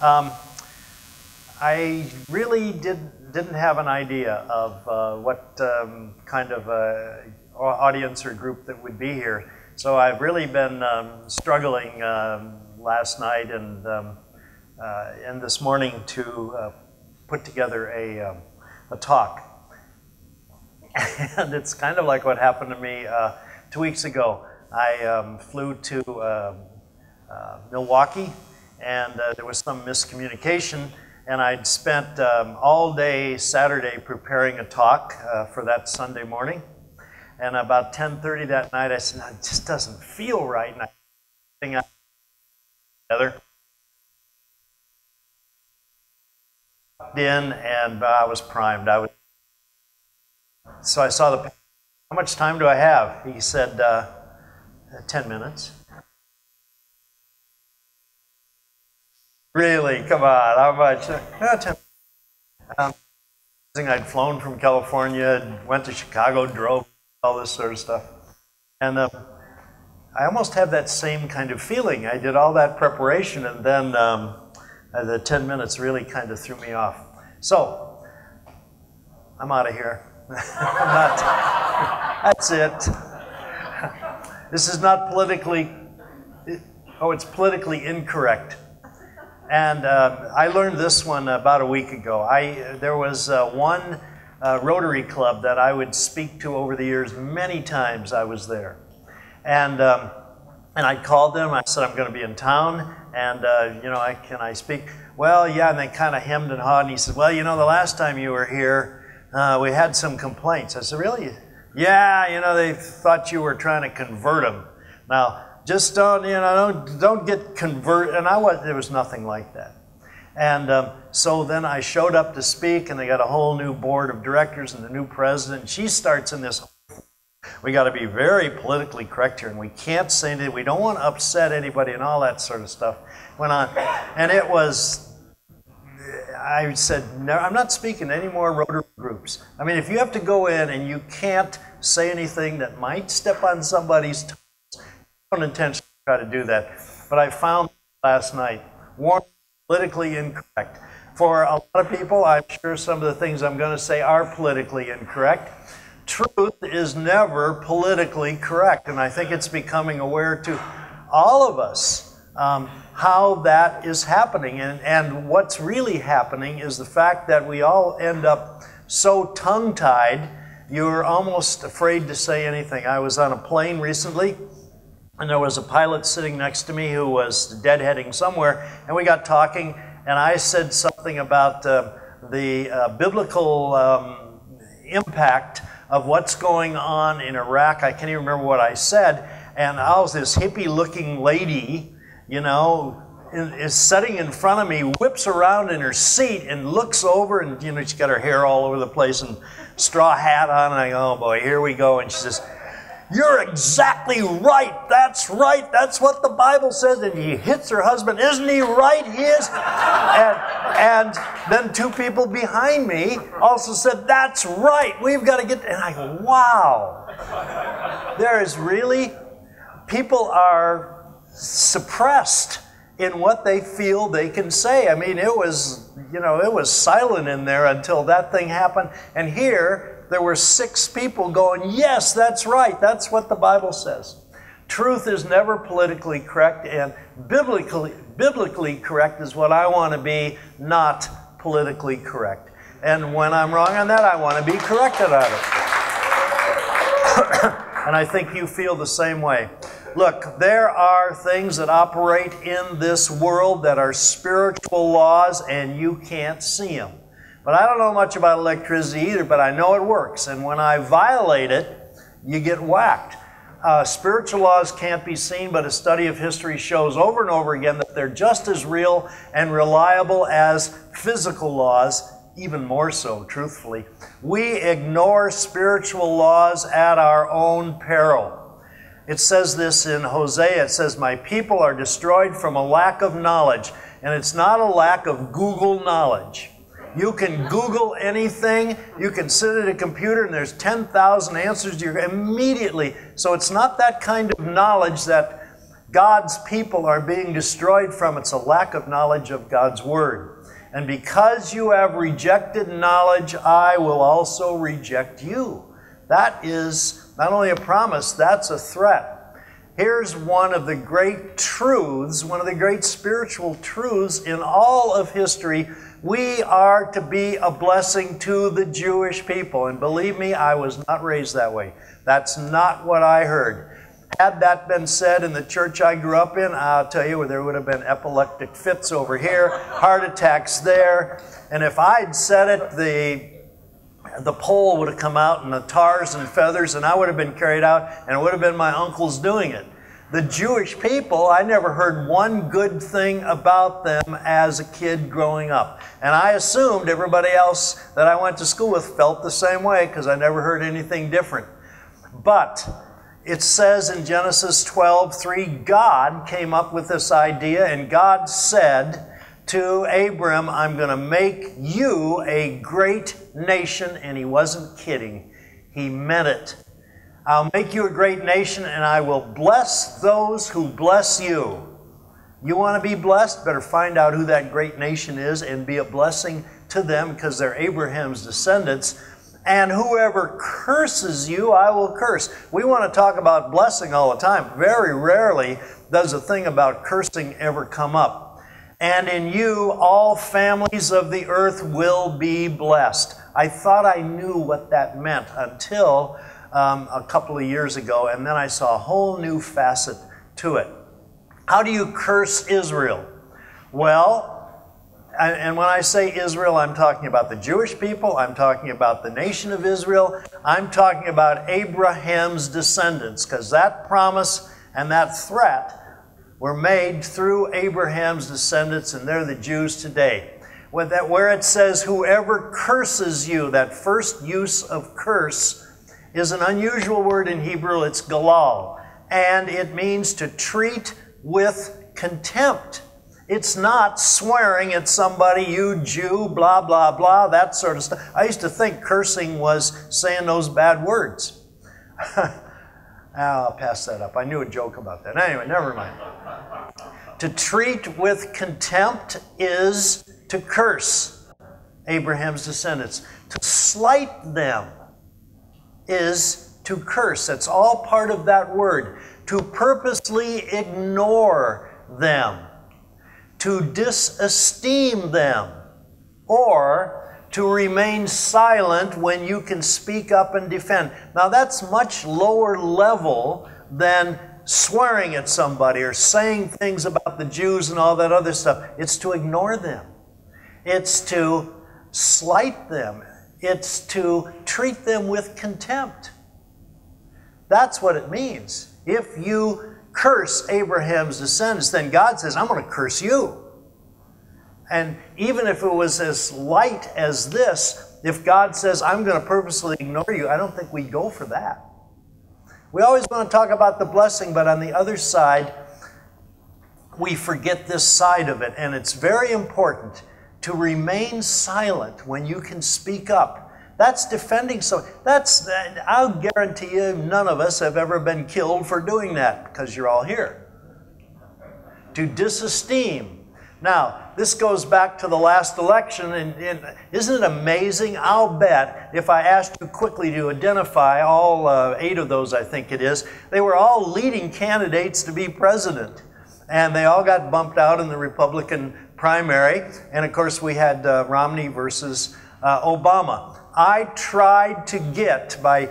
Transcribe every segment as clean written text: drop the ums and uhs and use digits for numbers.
I really didn't have an idea of what kind of audience or group that would be here. So I've really been struggling last night and this morning to put together a talk. And it's kind of like what happened to me 2 weeks ago. I flew to Milwaukee, and there was some miscommunication, and I'd spent all day Saturday preparing a talk for that Sunday morning. And about 10:30 that night, I said, no, it just doesn't feel right. And I put together. In, and I was primed. So I saw the, how much time do I have? He said, 10 minutes. Really? Come on, how much? 10 I'd flown from California, went to Chicago, drove, all this sort of stuff. And I almost have that same kind of feeling. I did all that preparation, and then the 10 minutes really kind of threw me off. So, I'm out of here. That's it. This is not politically, it's politically incorrect. And I learned this one about a week ago. There was one Rotary Club that I would speak to over the years. Many times I was there. And I called them. I said, I'm going to be in town, and you know, can I speak? Well, yeah, and they kind of hemmed and hawed, and he said, well, you know, the last time you were here, we had some complaints. I said, really? Yeah, you know, they thought you were trying to convert them. Now, just don't, you know, don't get converted. And there was nothing like that. And so then I showed up to speak, and they got a whole new board of directors and the new president. She starts in this. We got to be very politically correct here, and we can't say anything. We don't want to upset anybody and all that sort of stuff. Went on, and it was. I said, no, I'm not speaking to any more Rotary groups. I mean, if you have to go in and you can't say anything that might step on somebody's toes, I don't intentionally try to do that. But I found last night, warm, politically incorrect. For a lot of people, I'm sure some of the things I'm going to say are politically incorrect. Truth is never politically correct, and I think it's becoming aware to all of us how that is happening. And what's really happening is the fact that we all end up so tongue-tied, you're almost afraid to say anything. I was on a plane recently, and there was a pilot sitting next to me who was deadheading somewhere, and we got talking, and I said something about the biblical impact of what's going on in Iraq. I can't even remember what I said, and I was this hippie-looking lady, you know, is sitting in front of me, whips around in her seat and looks over, and you know, she's got her hair all over the place and straw hat on, and I go, oh boy, here we go. And she says, you're exactly right, that's what the Bible says. And he hits her husband, isn't he right? He is. And then two people behind me also said, that's right, we've got to get, and I go, wow. There is really, people are suppressed in what they feel they can say. I mean, it was, you know, it was silent in there until that thing happened. And here, there were 6 people going, yes, that's right, that's what the Bible says. Truth is never politically correct, and biblically correct is what I want to be, not politically correct. And when I'm wrong on that, I want to be corrected on it. And I think you feel the same way. Look, there are things that operate in this world that are spiritual laws, and you can't see them. But I don't know much about electricity either, but I know it works. And when I violate it, you get whacked. Spiritual laws can't be seen, but a study of history shows over and over again that they're just as real and reliable as physical laws, even more so, truthfully. We ignore spiritual laws at our own peril. It says this in Hosea. It says, my people are destroyed from a lack of knowledge. And it's not a lack of Google knowledge. You can Google anything. You can sit at a computer and there's 10,000 answers to your immediately. So it's not that kind of knowledge that God's people are being destroyed from. It's a lack of knowledge of God's Word. And because you have rejected knowledge, I will also reject you. That is not only a promise, that's a threat. Here's one of the great truths, one of the great spiritual truths in all of history. We are to be a blessing to the Jewish people. And believe me, I was not raised that way. That's not what I heard. Had that been said in the church I grew up in, I'll tell you, there would have been epileptic fits over here, heart attacks there. And if I'd said it, the pole would have come out and the tars and feathers, and I would have been carried out, and it would have been my uncles doing it. The Jewish people, I never heard one good thing about them as a kid growing up. And I assumed everybody else that I went to school with felt the same way because I never heard anything different. But it says in Genesis 12:3, God came up with this idea, and God said to Abram, I'm going to make you a great nation. And he wasn't kidding. He meant it. I'll make you a great nation, and I will bless those who bless you. You want to be blessed? Better find out who that great nation is and be a blessing to them, because they're Abraham's descendants. And whoever curses you, I will curse. We want to talk about blessing all the time. Very rarely does a thing about cursing ever come up. And in you, all families of the earth will be blessed. I thought I knew what that meant until a couple of years ago, and then I saw a whole new facet to it. How do you curse Israel? Well, and when I say Israel, I'm talking about the Jewish people, I'm talking about the nation of Israel, I'm talking about Abraham's descendants, because that promise and that threat were made through Abraham's descendants, and they're the Jews today. Where it says, whoever curses you, that first use of curse is an unusual word in Hebrew. It's galal, and it means to treat with contempt. It's not swearing at somebody, you Jew, blah, blah, blah, that sort of stuff. I used to think cursing was saying those bad words. I'll pass that up. I knew a joke about that. Anyway, never mind. To treat with contempt is to curse Abraham's descendants. To slight them is to curse. That's all part of that word. To purposely ignore them. To disesteem them. Or to remain silent when you can speak up and defend. Now that's much lower level than swearing at somebody or saying things about the Jews and all that other stuff. It's to ignore them. It's to slight them. It's to treat them with contempt. That's what it means. If you curse Abraham's descendants, then God says, I'm going to curse you. And even if it was as light as this, if God says, I'm going to purposely ignore you, I don't think we'd go for that. We always want to talk about the blessing, but on the other side, we forget this side of it. And it's very important to remain silent when you can speak up. That's defending someone. I'll guarantee you none of us have ever been killed for doing that, because you're all here. To disesteem. Now, this goes back to the last election, and isn't it amazing? I'll bet if I asked you quickly to identify all 8 of those, I think it is, they were all leading candidates to be president. And they all got bumped out in the Republican primary. And of course, we had Romney versus Obama. I tried to get, by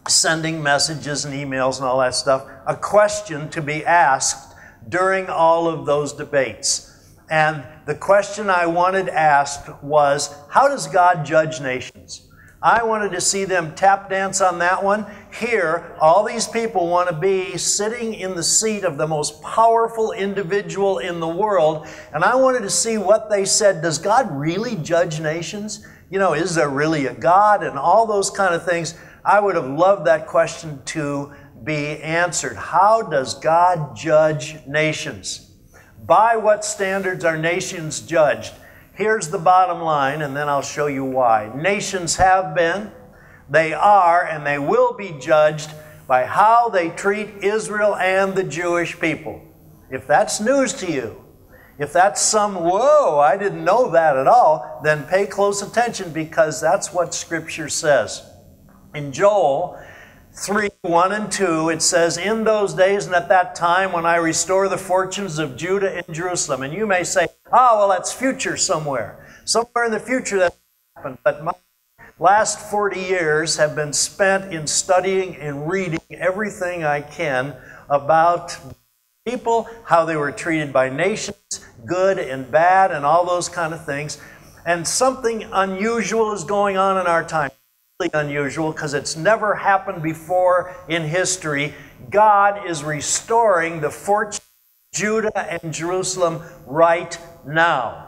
sending messages and emails and all that stuff, a question to be asked during all of those debates. And the question I wanted asked was, how does God judge nations? I wanted to see them tap dance on that one. Here, all these people want to be sitting in the seat of the most powerful individual in the world, and I wanted to see what they said. Does God really judge nations? You know, is there really a God? And all those kind of things. I would have loved that question to be answered. How does God judge nations? By what standards are nations judged? Here's the bottom line, and then I'll show you why. Nations have been, they are, and they will be judged by how they treat Israel and the Jewish people. If that's news to you, if that's some, whoa, I didn't know that at all, then pay close attention, because that's what Scripture says. In Joel 3, 1 and 2, it says, "In those days and at that time when I restore the fortunes of Judah and Jerusalem." And you may say, oh, well, that's future somewhere. Somewhere in the future that happened. But my last 40 years have been spent in studying and reading everything I can about people, how they were treated by nations, good and bad, and all those kind of things. And something unusual is going on in our time. Really unusual, because it's never happened before in history. God is restoring the fortune of Judah and Jerusalem right now.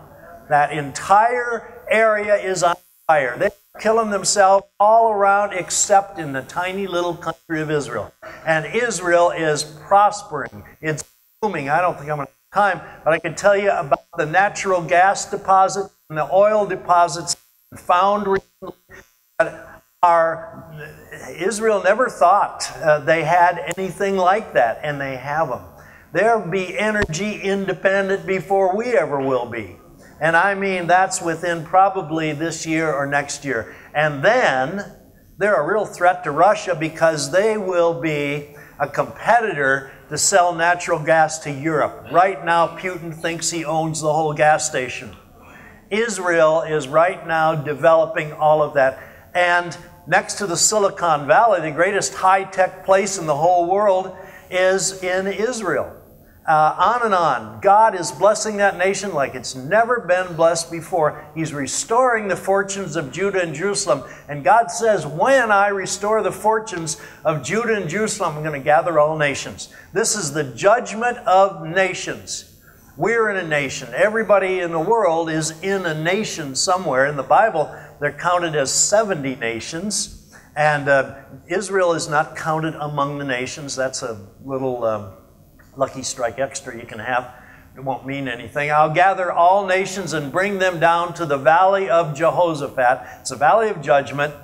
That entire area is on fire. They're killing themselves all around except in the tiny little country of Israel. And Israel is prospering. It's booming. I don't think I'm going to have time, but I can tell you about the natural gas deposits and the oil deposits found recently that Israel never thought they had anything like that, and they have them. They'll be energy independent before we ever will be. And I mean, that's within probably this year or next year. And then they're a real threat to Russia, because they will be a competitor to sell natural gas to Europe. Right now, Putin thinks he owns the whole gas station. Israel is right now developing all of that. And next to the Silicon Valley, the greatest high-tech place in the whole world is in Israel. On and on. God is blessing that nation like it's never been blessed before. He's restoring the fortunes of Judah and Jerusalem. And God says, when I restore the fortunes of Judah and Jerusalem, I'm going to gather all nations. This is the judgment of nations. We're in a nation. Everybody in the world is in a nation somewhere. In the Bible, they're counted as 70 nations. And Israel is not counted among the nations. That's a little lucky strike extra you can have. It won't mean anything. I'll gather all nations and bring them down to the valley of Jehoshaphat. It's a valley of judgment.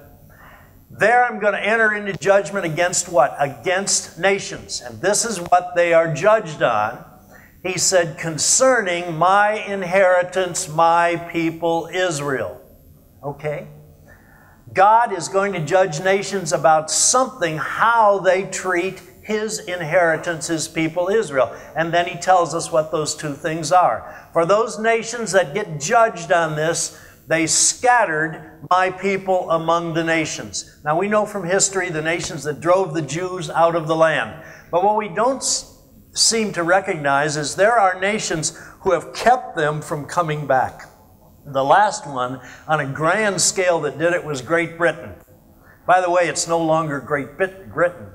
There I'm going to enter into judgment against what? Against nations. And this is what they are judged on. He said, concerning my inheritance, my people Israel. Okay? God is going to judge nations about something, how they treat His inheritance, His people Israel. And then He tells us what those two things are. For those nations that get judged on this, they scattered my people among the nations. Now we know from history the nations that drove the Jews out of the land. But what we don't seem to recognize is there are nations who have kept them from coming back. The last one on a grand scale that did it was Great Britain. By the way, it's no longer Great Britain.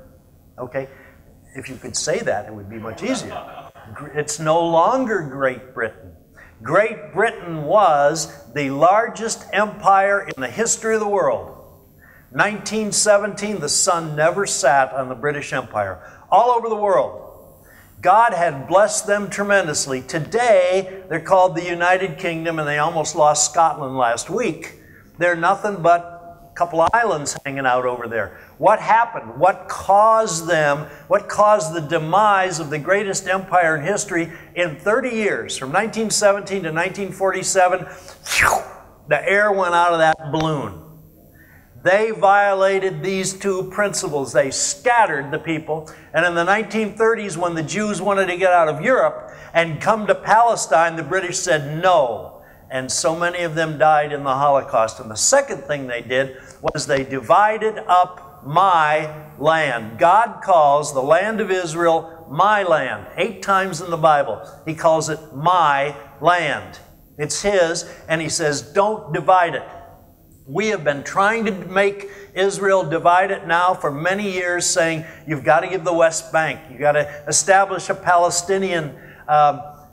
Okay? If you could say that, it would be much easier. It's no longer Great Britain. Great Britain was the largest empire in the history of the world. 1917, the sun never sat on the British Empire. All over the world. God had blessed them tremendously. Today, they're called the United Kingdom, and they almost lost Scotland last week. They're nothing but a couple of islands hanging out over there. What happened? What caused them? What caused the demise of the greatest empire in history in 30 years? From 1917 to 1947, the air went out of that balloon. They violated these two principles. They scattered the people. And in the 1930s, when the Jews wanted to get out of Europe and come to Palestine, the British said no. And so many of them died in the Holocaust. And the second thing they did was they divided up my land. God calls the land of Israel my land. 8 times in the Bible, He calls it my land. It's His, and He says, don't divide it. We have been trying to make Israel divide it now for many years, saying you've got to give the West Bank, you've got to establish a Palestinian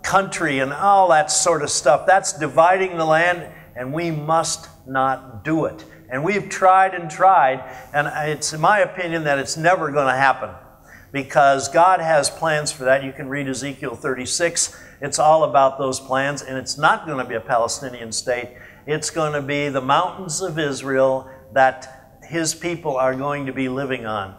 country and all that sort of stuff. That's dividing the land, and we must not do it. And we've tried and tried, and it's in my opinion that it's never going to happen, because God has plans for that. You can read Ezekiel 36. It's all about those plans, and it's not going to be a Palestinian state. It's going to be the mountains of Israel that His people are going to be living on.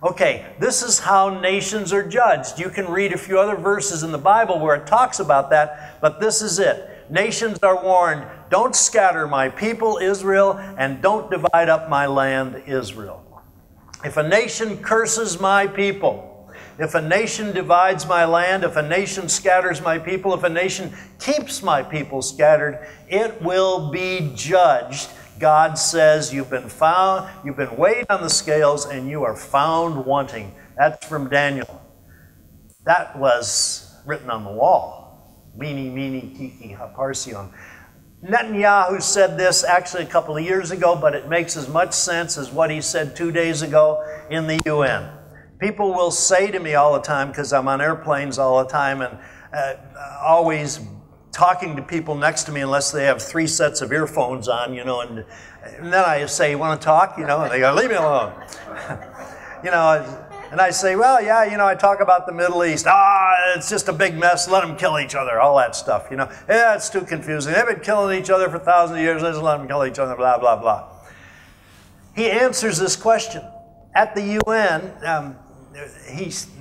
Okay, this is how nations are judged. You can read a few other verses in the Bible where it talks about that, but this is it. Nations are warned, don't scatter my people, Israel, and don't divide up my land, Israel. If a nation curses my people, if a nation divides my land, if a nation scatters my people, if a nation keeps my people scattered, it will be judged. God says, you've been weighed on the scales, and you are found wanting. That's from Daniel. That was written on the wall. Mene, mene, tekel, upharsin. Netanyahu said this actually a couple of years ago, but it makes as much sense as what he said 2 days ago in the UN. People will say to me all the time, because I'm on airplanes all the time and always talking to people next to me unless they have 3 sets of earphones on, you know, and then I say, you want to talk? You know, and they go, leave me alone. You know, and I say, well, yeah, you know, I talk about the Middle East. It's just a big mess. Let them kill each other, all that stuff, you know. Yeah, it's too confusing. They've been killing each other for thousands of years. Let's let them kill each other, blah, blah, blah. He answers this question. At the UN,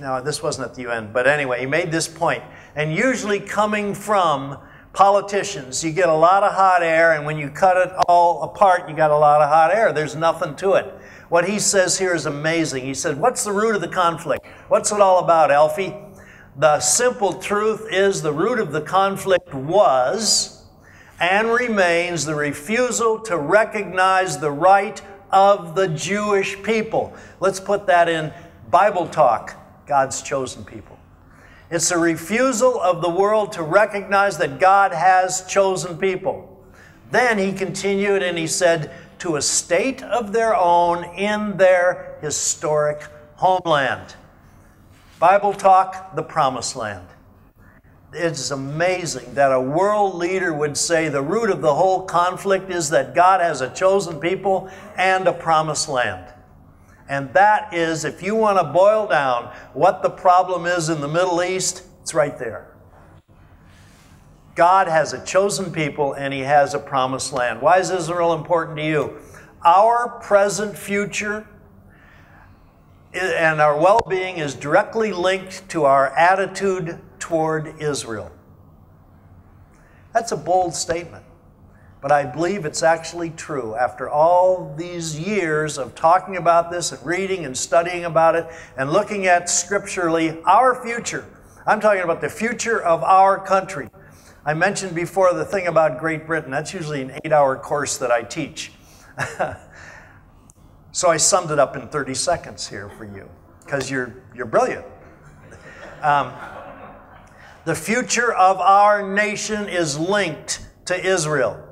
no, this wasn't at the UN, but anyway, he made this point. And usually coming from politicians, you get a lot of hot air, and when you cut it all apart, you got a lot of hot air. There's nothing to it. What he says here is amazing. He said, what's the root of the conflict? What's it all about, Alfie? The simple truth is the root of the conflict was and remains the refusal to recognize the right of the Jewish people. Let's put that in Bible talk, God's chosen people. It's a refusal of the world to recognize that God has chosen people. Then he continued and he said, to a state of their own in their historic homeland. Bible talk, the promised land. It's amazing that a world leader would say the root of the whole conflict is that God has a chosen people and a promised land. And that is, if you want to boil down what the problem is in the Middle East, it's right there. God has a chosen people and he has a promised land. Why is Israel important to you? Our present future and our well-being is directly linked to our attitude toward Israel. That's a bold statement, but I believe it's actually true. After all these years of talking about this and reading and studying about it and looking at scripturally our future, I'm talking about the future of our country. I mentioned before the thing about Great Britain. That's usually an 8-hour course that I teach. So I summed it up in 30 seconds here for you, because you're brilliant. The future of our nation is linked to Israel.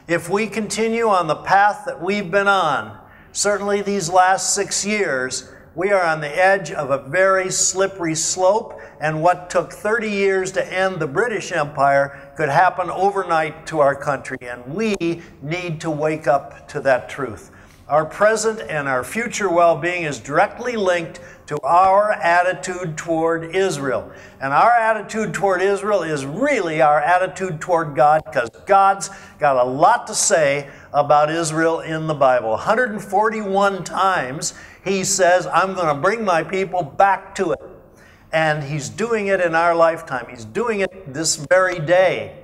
If we continue on the path that we've been on, certainly these last 6 years, we are on the edge of a very slippery slope, and what took 30 years to end the British Empire could happen overnight to our country, and we need to wake up to that truth. Our present and our future well-being is directly linked to our attitude toward Israel. And our attitude toward Israel is really our attitude toward God, because God's got a lot to say about Israel in the Bible. 141 times he says, I'm going to bring my people back to it. And he's doing it in our lifetime. He's doing it this very day.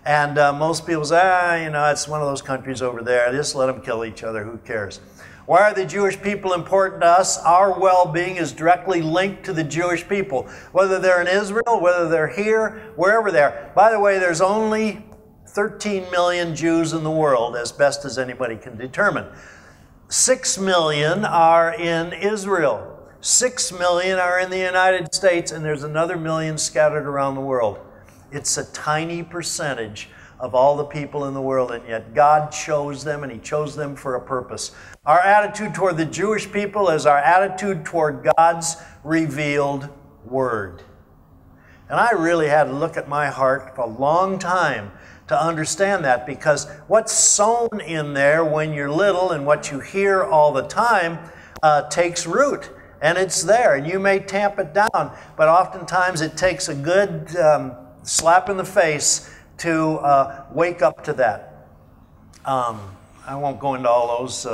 And most people say, you know, it's one of those countries over there. Just let them kill each other. Who cares? Why are the Jewish people important to us? Our well-being is directly linked to the Jewish people. Whether they're in Israel, whether they're here, wherever they are. By the way, there's only 13 million Jews in the world, as best as anybody can determine. 6 million are in Israel. 6 million are in the United States, and there's another million scattered around the world. It's a tiny percentage of all the people in the world, and yet God chose them, and he chose them for a purpose. Our attitude toward the Jewish people is our attitude toward God's revealed word. And I really had to look at my heart for a long time to understand that, because what's sown in there when you're little and what you hear all the time takes root. And it's there, and you may tamp it down, but oftentimes it takes a good slap in the face to wake up to that. I won't go into all those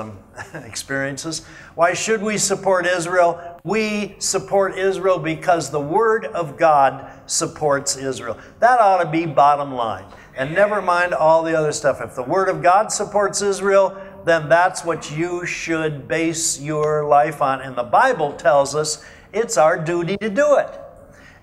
experiences. Why should we support Israel? we support Israel because the Word of God supports Israel. That ought to be bottom line. And never mind all the other stuff. If the Word of God supports Israel, then that's what you should base your life on. And the Bible tells us it's our duty to do it.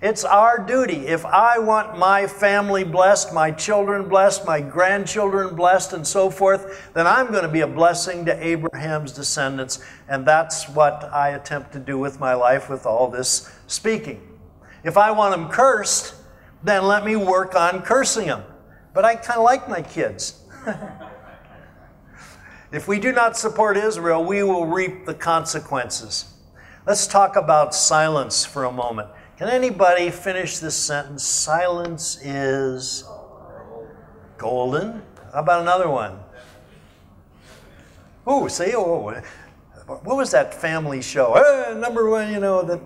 It's our duty. If I want my family blessed, my children blessed, my grandchildren blessed, and so forth, then I'm going to be a blessing to Abraham's descendants. And that's what I attempt to do with my life with all this speaking. If I want them cursed, then let me work on cursing them. But I kind of like my kids. If we do not support Israel, we will reap the consequences. Let's talk about silence for a moment. Can anybody finish this sentence? Silence is golden. How about another one? Oh, see, what was that family show? Number one, you know, that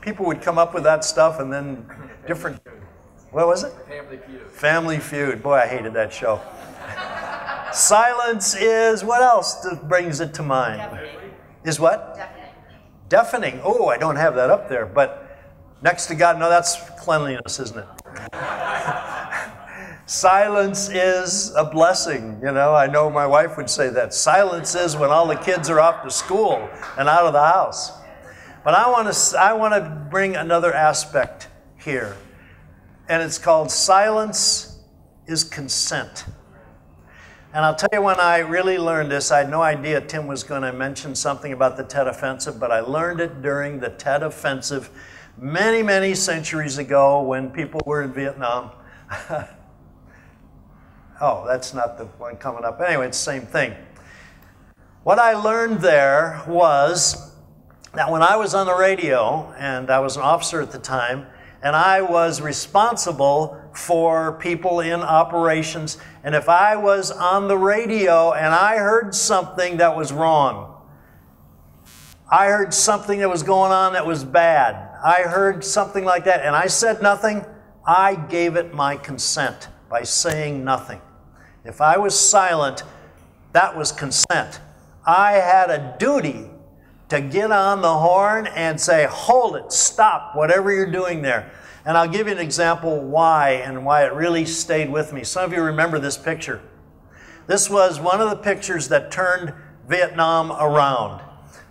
people would come up with that stuff and then different, what was it? Family Feud. Family Feud. Boy, I hated that show. Silence is, what else brings it to mind? Deafening. Is what? Deafening. Deafening. Oh, I don't have that up there, but next to God, no, that's cleanliness, isn't it? Silence is a blessing. You know, I know my wife would say that. Silence is when all the kids are off to school and out of the house. But I want to bring another aspect here, and it's called silence is consent. And I'll tell you, when I really learned this, I had no idea Tim was going to mention something about the Tet Offensive, but I learned it during the Tet Offensive many, many centuries ago when people were in Vietnam. Oh, that's not the one coming up. Anyway, it's the same thing. What I learned there was that when I was on the radio, and I was an officer at the time, and I was responsible for people in operations, and if I was on the radio and I heard something that was wrong, I heard something that was going on that was bad, I heard something like that, and I said nothing, I gave it my consent by saying nothing. If I was silent, that was consent. I had a duty to get on the horn and say, hold it, stop, whatever you're doing there. And I'll give you an example why and why it really stayed with me. Some of you remember this picture. This was one of the pictures that turned Vietnam around.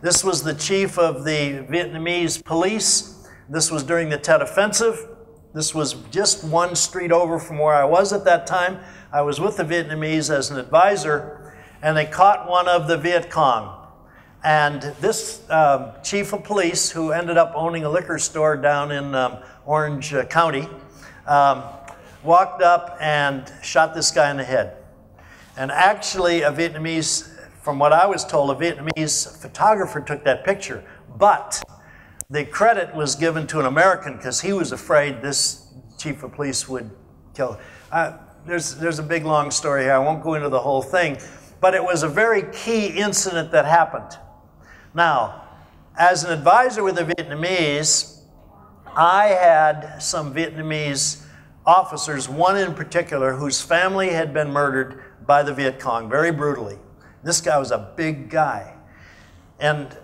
This was the chief of the Vietnamese police. This was during the Tet Offensive. This was just one street over from where I was at that time. I was with the Vietnamese as an advisor, and they caught one of the Viet Cong. And this chief of police, who ended up owning a liquor store down in Orange County, walked up and shot this guy in the head. And actually, a Vietnamese, from what I was told, a Vietnamese photographer took that picture. But the credit was given to an American because he was afraid this chief of police would kill him. There's a big, long story here. I won't go into the whole thing. But it was a very key incident that happened. Now, as an advisor with the Vietnamese, I had some Vietnamese officers, one in particular, whose family had been murdered by the Viet Cong very brutally. This guy was a big guy. And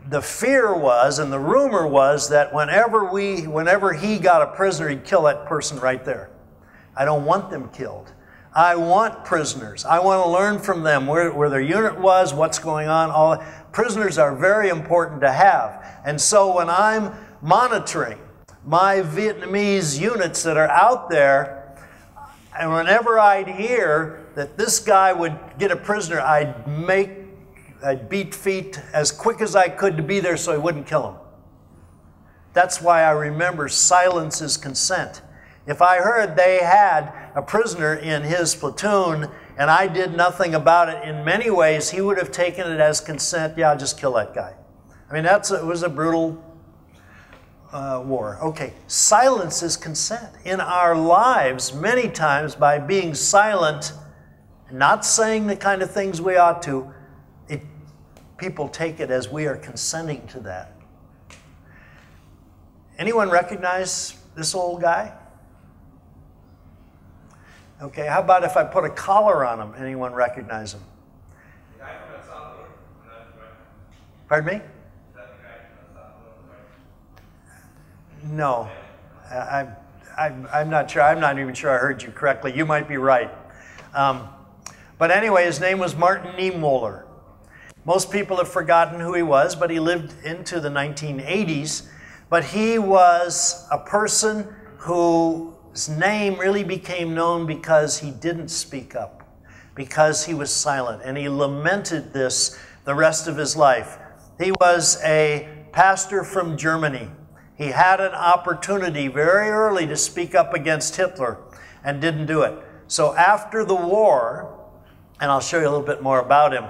the fear was, and the rumor was, that whenever he got a prisoner, he'd kill that person right there. I don't want them killed. I want prisoners. I want to learn from them where their unit was, what's going on. Prisoners are very important to have. And so when I'm monitoring my Vietnamese units that are out there, and whenever I'd hear that this guy would get a prisoner, I'd beat feet as quick as I could to be there so he wouldn't kill him. That's why I remember silence is consent. If I heard they had a prisoner in his platoon and I did nothing about it, in many ways he would have taken it as consent. Yeah, I'll just kill that guy. I mean, it was a brutal war. Okay, silence is consent. In our lives, many times, by being silent, not saying the kind of things we ought to, people take it as we are consenting to that. Anyone recognize this old guy? Okay, how about if I put a collar on him? Anyone recognize him? The guy from El Salvador. Pardon me? Is that the guy from El Salvador? No, I'm not sure. I'm not even sure I heard you correctly. You might be right. But anyway, his name was Martin Niemöller. Most people have forgotten who he was, but he lived into the 1980s. But he was a person whose name really became known because he didn't speak up, because he was silent, and he lamented this the rest of his life. He was a pastor from Germany. He had an opportunity very early to speak up against Hitler and didn't do it. So after the war, and I'll show you a little bit more about him,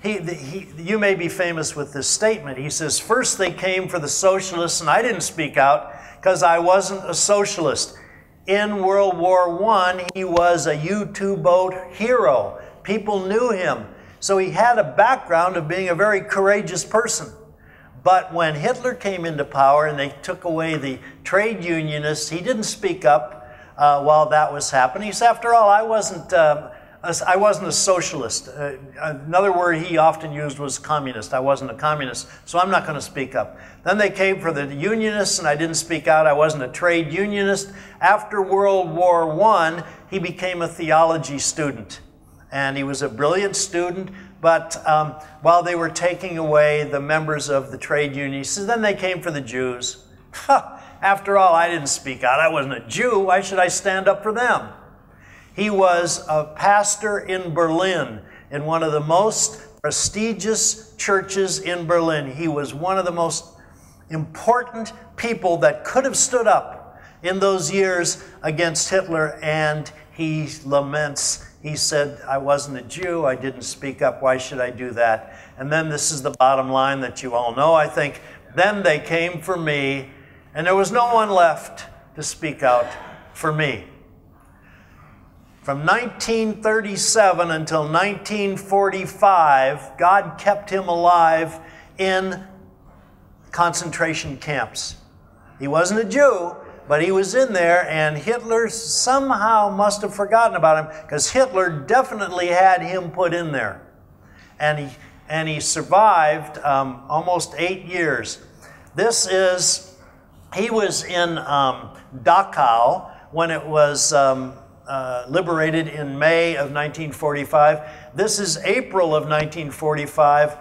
you may be famous with this statement. He says, first they came for the socialists and I didn't speak out because I wasn't a socialist. In World War I, he was a U-boat hero. People knew him. So he had a background of being a very courageous person. But when Hitler came into power and they took away the trade unionists, he didn't speak up while that was happening. He said, after all, I wasn't a socialist. Another word he often used was communist. I wasn't a communist, so I'm not going to speak up. Then they came for the unionists, and I didn't speak out. I wasn't a trade unionist. After World War I, he became a theology student. And he was a brilliant student, but while they were taking away the members of the trade union, he says, then they came for the Jews. After all, I didn't speak out. I wasn't a Jew. Why should I stand up for them? He was a pastor in Berlin, in one of the most prestigious churches in Berlin. He was one of the most important people that could have stood up in those years against Hitler, and he laments, he said, I wasn't a Jew, I didn't speak up, why should I do that? And then this is the bottom line that you all know, I think. Then they came for me, and there was no one left to speak out for me. From 1937 until 1945, God kept him alive in concentration camps. He wasn't a Jew, but he was in there, and Hitler somehow must have forgotten about him, because Hitler definitely had him put in there. And he survived almost 8 years. He was in Dachau when it was liberated in May of 1945. This is April of 1945.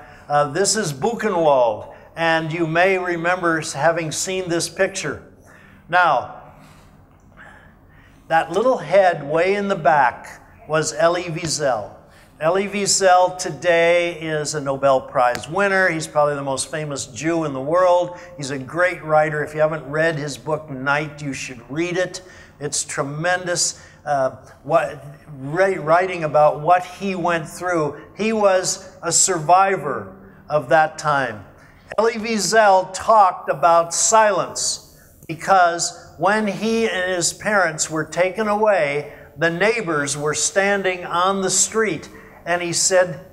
This is Buchenwald, and you may remember having seen this picture. Now, that little head way in the back was Elie Wiesel. Elie Wiesel today is a Nobel Prize winner. He's probably the most famous Jew in the world. He's a great writer. If you haven't read his book, Night, you should read it. It's tremendous. Writing about what he went through. He was a survivor of that time. Elie Wiesel talked about silence, because when he and his parents were taken away, the neighbors were standing on the street, and he said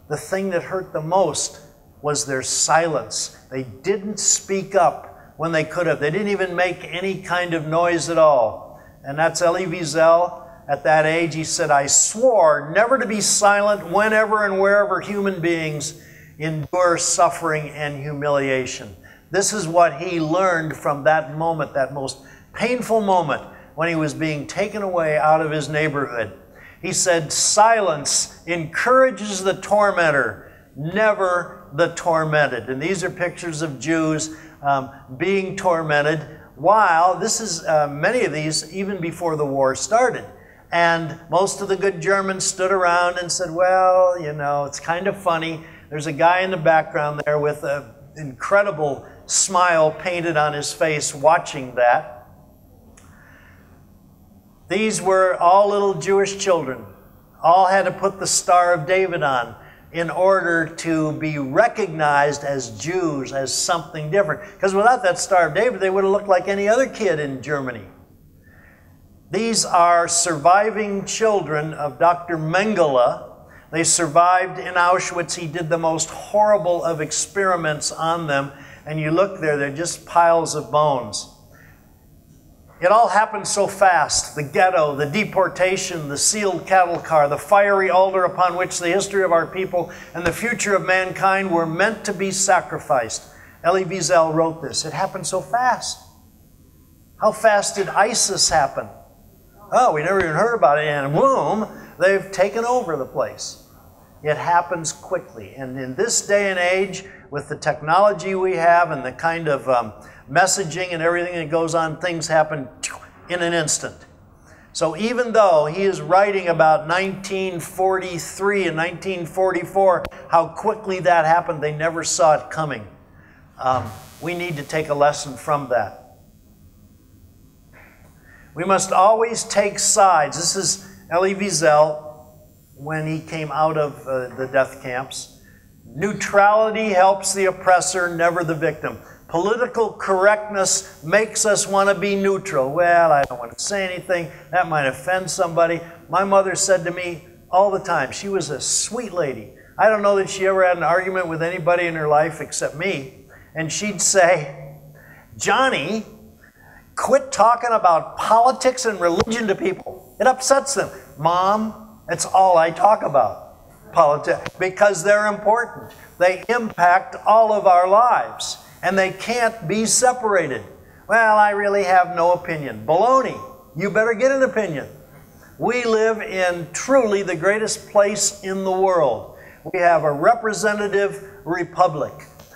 the thing that hurt the most was their silence. They didn't speak up when they could have. They didn't even make any kind of noise at all. And that's Elie Wiesel. At that age, he said, I swore never to be silent whenever and wherever human beings endure suffering and humiliation. This is what he learned from that moment, that most painful moment when he was being taken away out of his neighborhood. He said, silence encourages the tormentor, never the tormented. And these are pictures of Jews being tormented, while this is many of these even before the war started. And most of the good Germans stood around and said, well, you know, it's kind of funny. There's a guy in the background there with an incredible smile painted on his face watching that. These were all little Jewish children. All had to put the Star of David on in order to be recognized as Jews, as something different. Because without that Star of David, they would have looked like any other kid in Germany. These are surviving children of Dr. Mengele. They survived in Auschwitz. He did the most horrible of experiments on them. And you look there, they're just piles of bones. It all happened so fast. The ghetto, the deportation, the sealed cattle car, the fiery altar upon which the history of our people and the future of mankind were meant to be sacrificed. Elie Wiesel wrote this. It happened so fast. How fast did ISIS happen? Oh, we never even heard about it, and boom, they've taken over the place. It happens quickly. And in this day and age, with the technology we have and the kind of messaging and everything that goes on, things happen in an instant. So even though he is writing about 1943 and 1944, how quickly that happened, they never saw it coming. We need to take a lesson from that. We must always take sides. This is Elie Wiesel when he came out of the death camps. Neutrality helps the oppressor, never the victim. Political correctness makes us want to be neutral. Well, I don't want to say anything. That might offend somebody. My mother said to me all the time, she was a sweet lady. I don't know that she ever had an argument with anybody in her life except me. And she'd say, Johnny, quit talking about politics and religion to people. It upsets them. Mom, that's all I talk about, politics, because they're important. They impact all of our lives, and they can't be separated. Well, I really have no opinion. Baloney. You better get an opinion. We live in truly the greatest place in the world. We have a representative republic,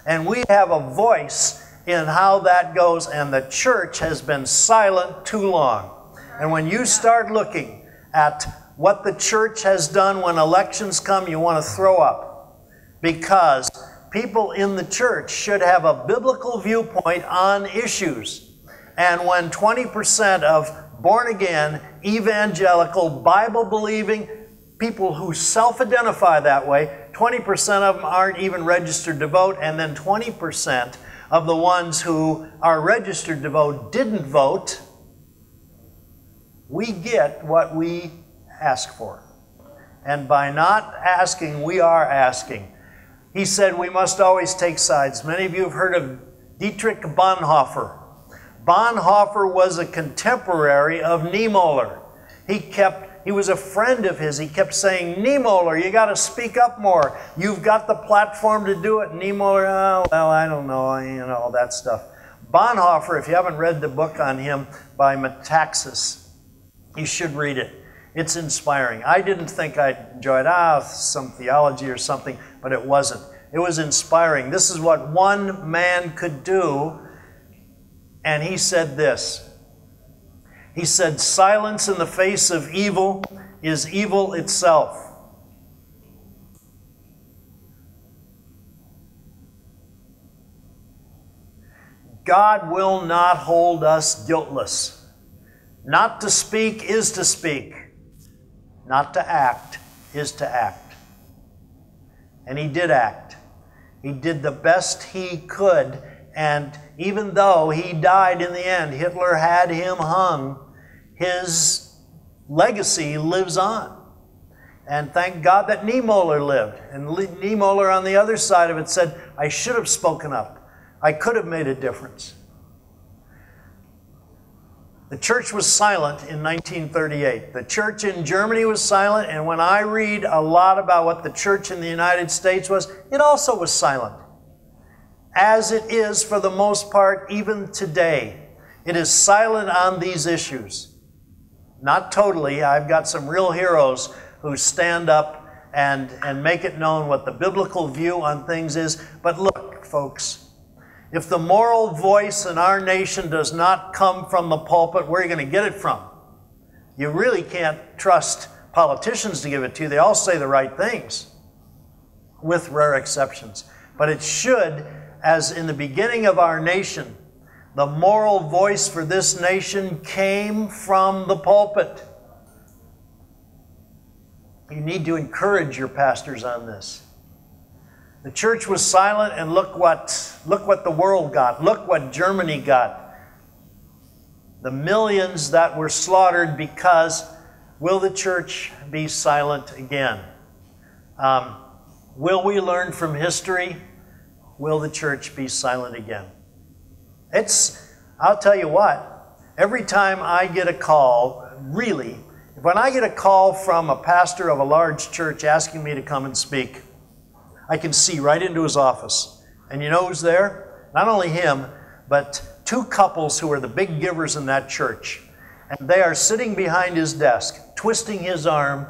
and we have a voice in how that goes, and the church has been silent too long. And when you start looking at what the church has done when elections come, you want to throw up, because people in the church should have a biblical viewpoint on issues. And when 20% of born-again, evangelical, Bible-believing people who self-identify that way, 20% of them aren't even registered to vote, and then 20% of the ones who are registered to vote didn't vote, we get what we ask for. And by not asking, we are asking. He said we must always take sides. Many of you have heard of Dietrich Bonhoeffer. Bonhoeffer was a contemporary of Niemöller. He was a friend of his. He kept saying, Niemöller, you got to speak up more. You've got the platform to do it. Niemöller, oh, well, I don't know, all that stuff. Bonhoeffer, if you haven't read the book on him by Metaxas, you should read it. It's inspiring. I didn't think I'd enjoy it, some theology or something, but it wasn't. It was inspiring. This is what one man could do, and he said this. He said, silence in the face of evil is evil itself. God will not hold us guiltless. Not to speak is to speak. Not to act is to act. And he did act. He did the best he could, and even though he died in the end, Hitler had him hung, his legacy lives on. And thank God that Niemöller lived. And Niemöller on the other side of it said, I should have spoken up. I could have made a difference. The church was silent in 1938. The church in Germany was silent, and when I read a lot about what the church in the United States was, it also was silent. As it is for the most part even today. It is silent on these issues. Not totally. I've got some real heroes who stand up and make it known what the biblical view on things is. But look, folks, if the moral voice in our nation does not come from the pulpit, where are you going to get it from? You really can't trust politicians to give it to you. They all say the right things, with rare exceptions. But it should, as in the beginning of our nation, the moral voice for this nation came from the pulpit. You need to encourage your pastors on this. The church was silent, and look what the world got. Look what Germany got. The millions that were slaughtered because, will the church be silent again? Will we learn from history? Will the church be silent again? I'll tell you what, every time I get a call, really, when I get a call from a pastor of a large church asking me to come and speak, I can see right into his office. And you know who's there? not only him, but two couples who are the big givers in that church. And they are sitting behind his desk, twisting his arm.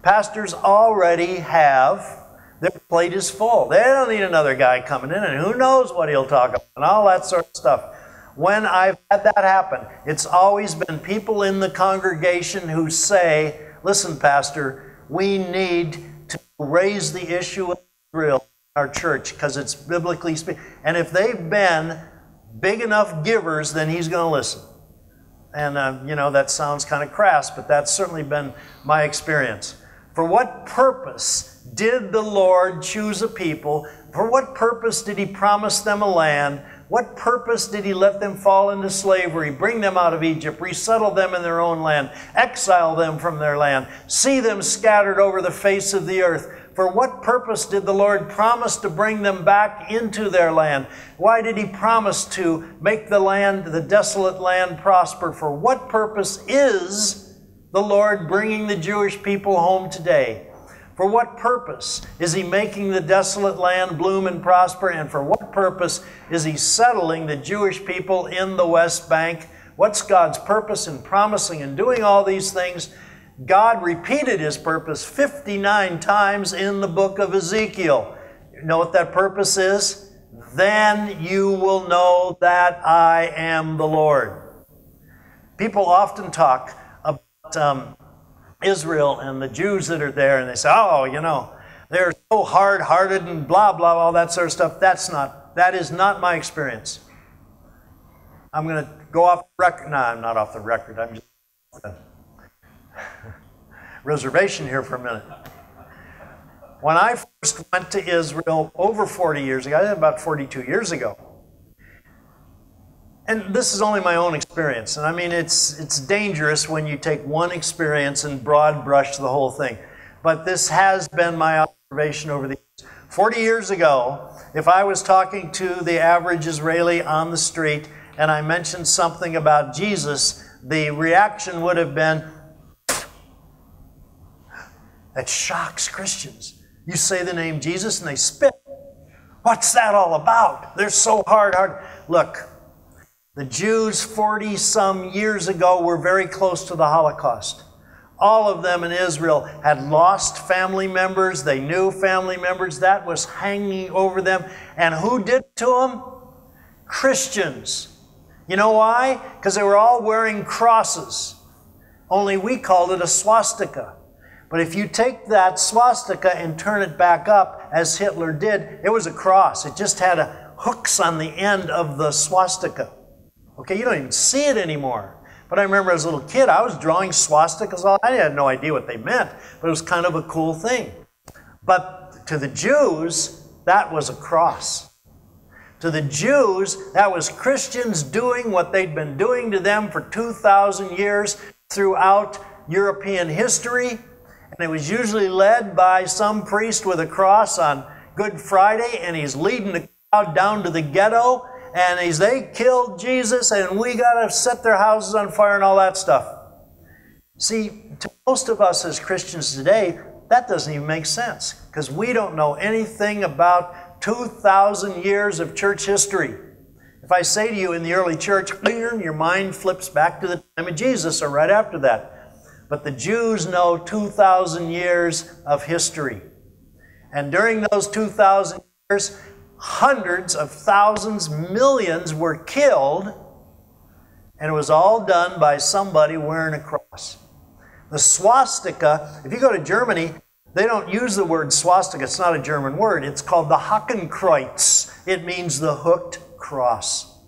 Pastors already have, their plate is full. They don't need another guy coming in, and who knows what he'll talk about, and all that sort of stuff. When I've had that happen, it's always been people in the congregation who say, listen, Pastor, we need to raise the issue of Israel in our church because it's biblically speaking. And if they've been big enough givers, then he's going to listen. And, you know, that sounds kind of crass, but that's certainly been my experience. For what purpose did the Lord choose a people? For what purpose did he promise them a land? What purpose did he let them fall into slavery, bring them out of Egypt, resettle them in their own land, exile them from their land, see them scattered over the face of the earth? For what purpose did the Lord promise to bring them back into their land? Why did he promise to make the land, the desolate land, prosper? For what purpose is the Lord bringing the Jewish people home today? For what purpose is he making the desolate land bloom and prosper? And for what purpose is he settling the Jewish people in the West Bank? What's God's purpose in promising and doing all these things? God repeated his purpose 59 times in the book of Ezekiel. You know what that purpose is? Then you will know that I am the Lord. People often talk about Israel and the Jews that are there, and they say, oh, you know, they're so hard-hearted and blah, blah, all that sort of stuff. That is not my experience. I'm going to go off the record. No, I'm not off the record. I'm just reservation here for a minute. When I first went to Israel over 40 years ago, about 42 years ago, and this is only my own experience, and I mean it's dangerous when you take one experience and broad brush the whole thing, but this has been my observation over the years. 40 years ago, if I was talking to the average Israeli on the street and I mentioned something about Jesus, the reaction would have been, that shocks Christians. You say the name Jesus and they spit. What's that all about? They're so hard. Look, the Jews 40-some years ago were very close to the Holocaust. All of them in Israel had lost family members. They knew family members. That was hanging over them. And who did it to them? Christians. You know why? Because they were all wearing crosses. Only we called it a swastika. But if you take that swastika and turn it back up, as Hitler did, it was a cross. It just had hooks on the end of the swastika. Okay, you don't even see it anymore. But I remember as a little kid, I was drawing swastikas. I had no idea what they meant, but it was kind of a cool thing. But to the Jews, that was a cross. To the Jews, that was Christians doing what they'd been doing to them for 2,000 years throughout European history. And it was usually led by some priest with a cross on Good Friday, and he's leading the crowd down to the ghetto. And they killed Jesus, and we got to set their houses on fire and all that stuff. See, to most of us as Christians today, that doesn't even make sense, because we don't know anything about 2,000 years of church history. If I say to you in the early church, your mind flips back to the time of Jesus or right after that. But the Jews know 2,000 years of history. And during those 2,000 years, hundreds of thousands, millions were killed, and it was all done by somebody wearing a cross. The swastika, if you go to Germany, they don't use the word swastika. It's not a German word. It's called the Hakenkreuz. It means the hooked cross.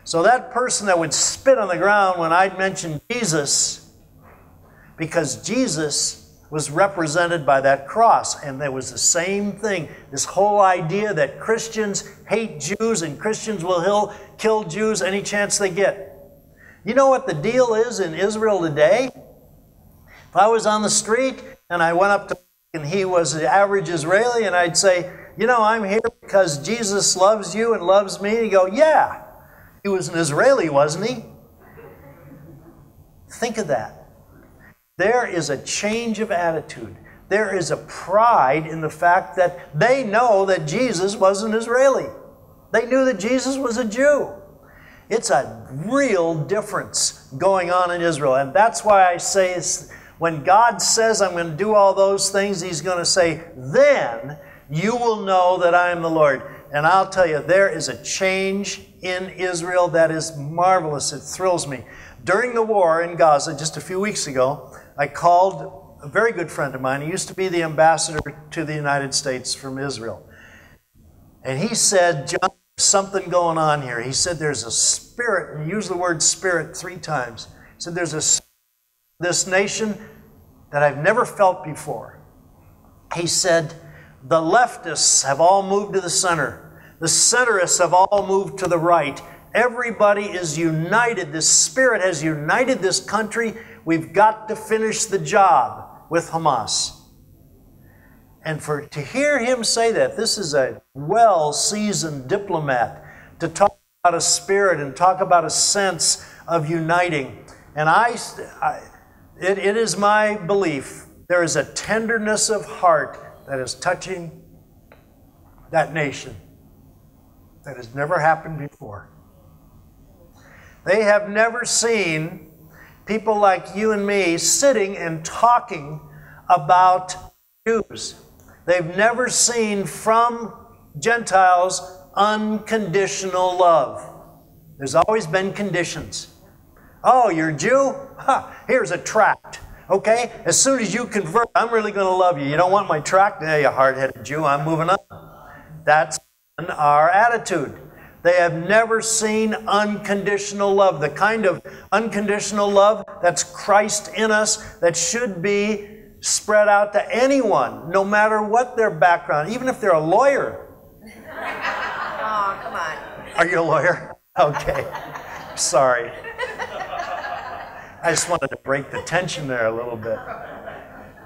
So that person that would spit on the ground when I'd mention Jesus, because Jesus was represented by that cross. And there was the same thing. This whole idea that Christians hate Jews and Christians will kill Jews any chance they get. You know what the deal is in Israel today? If I was on the street and I went up to and he was the average Israeli, and I'd say, you know, I'm here because Jesus loves you and loves me. And he'd go, yeah. He was an Israeli, wasn't he? Think of that. There is a change of attitude. There is a pride in the fact that they know that Jesus was an Israeli. They knew that Jesus was a Jew. It's a real difference going on in Israel. And that's why I say when God says I'm going to do all those things, He's going to say, then you will know that I am the Lord. And I'll tell you, there is a change in Israel that is marvelous. It thrills me. During the war in Gaza, just a few weeks ago, I called a very good friend of mine. He used to be the ambassador to the United States from Israel. And he said, John, there's something going on here. He said, there's a spirit, and he used the word spirit 3 times. He said, there's this nation that I've never felt before. He said, the leftists have all moved to the center. The centrists have all moved to the right. Everybody is united. This spirit has united this country. We've got to finish the job with Hamas. And to hear him say that, this is a well-seasoned diplomat, to talk about a spirit and talk about a sense of uniting. And it is my belief there is a tenderness of heart that is touching that nation that has never happened before. They have never seen people like you and me sitting and talking about Jews. They've never seen from Gentiles unconditional love. There's always been conditions. Oh, you're a Jew? Here's a tract. Okay? As soon as you convert, I'm really going to love you. You don't want my tract? Yeah, you hard-headed Jew. I'm moving on. That's our attitude. They have never seen unconditional love. The kind of unconditional love that's Christ in us that should be spread out to anyone, no matter what their background, even if they're a lawyer. Oh, come on. Are you a lawyer? Okay. Sorry. I just wanted to break the tension there a little bit.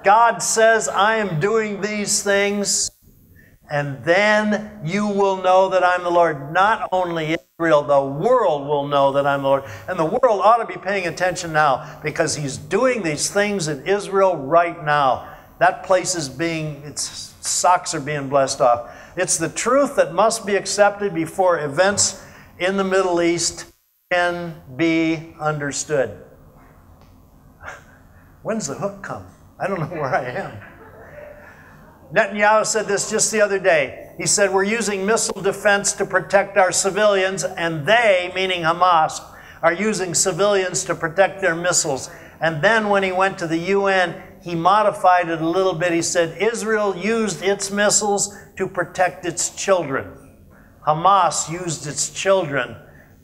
God says, I am doing these things, and then you will know that I'm the Lord. Not only Israel, the world will know that I'm the Lord. And the world ought to be paying attention now, because He's doing these things in Israel right now. That place is its socks are being blessed off. It's the truth that must be accepted before events in the Middle East can be understood. When's the hook come? I don't know where I am. Netanyahu said this just the other day. He said, we're using missile defense to protect our civilians, and they, meaning Hamas, are using civilians to protect their missiles. And then when he went to the UN, he modified it a little bit. He said, Israel used its missiles to protect its children. Hamas used its children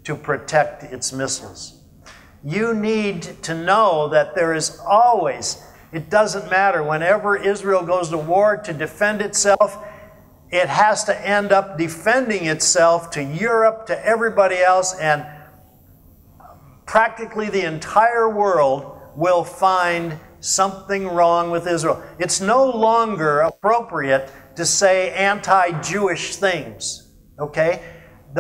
to protect its missiles. You need to know that there is always, it doesn't matter, whenever Israel goes to war to defend itself, it has to end up defending itself to Europe, to everybody else, and practically the entire world will find something wrong with Israel. It's no longer appropriate to say anti-Jewish things, okay?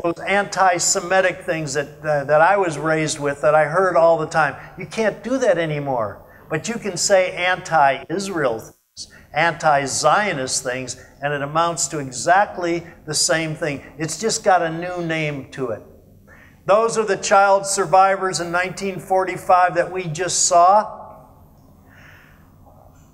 Those anti-Semitic things that I was raised with, that I heard all the time. You can't do that anymore. But you can say anti-Israel things, anti-Zionist things, and it amounts to exactly the same thing. It's just got a new name to it. Those are the child survivors in 1945 that we just saw.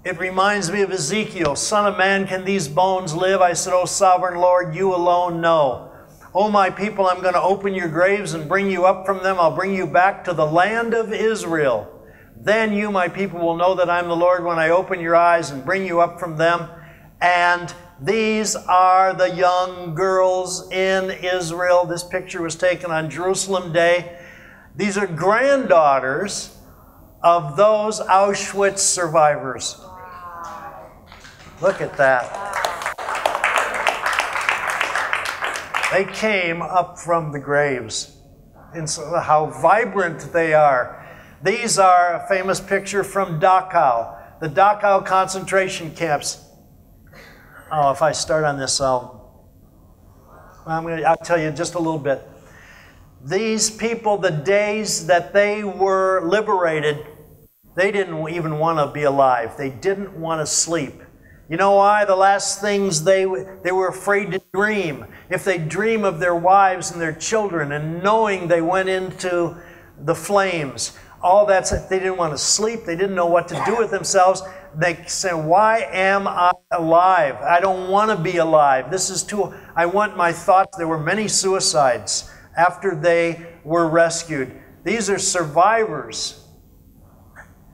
It reminds me of Ezekiel. Son of man, can these bones live? I said, O sovereign Lord, you alone know. O my people, I'm going to open your graves and bring you up from them. I'll bring you back to the land of Israel. Then you, my people, will know that I'm the Lord when I open your eyes and bring you up from them. And these are the young girls in Israel. This picture was taken on Jerusalem Day. These are granddaughters of those Auschwitz survivors. Look at that. They came up from the graves. And so how vibrant they are. These are a famous picture from Dachau, the Dachau concentration camps. Oh, if I start on this, I'll tell you just a little bit. These people, the days that they were liberated, they didn't even want to be alive. They didn't want to sleep. You know why? The last things they were afraid to dream. If they dream of their wives and their children and knowing they went into the flames, all that, they didn't want to sleep. They didn't know what to do with themselves. They say, why am I alive? I don't want to be alive. This is too, I want my thoughts. There were many suicides after they were rescued. These are survivors.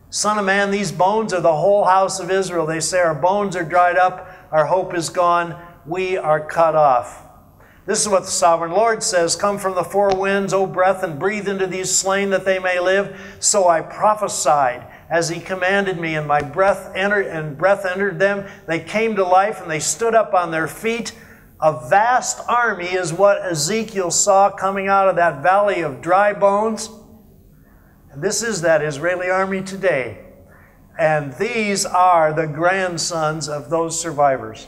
Son of man, these bones are the whole house of Israel. They say, our bones are dried up, our hope is gone, we are cut off. This is what the sovereign Lord says, come from the four winds, O breath, and breathe into these slain that they may live. So I prophesied as he commanded me, and my breath entered them. They came to life, and they stood up on their feet. A vast army is what Ezekiel saw coming out of that valley of dry bones. And this is that Israeli army today. And these are the grandsons of those survivors.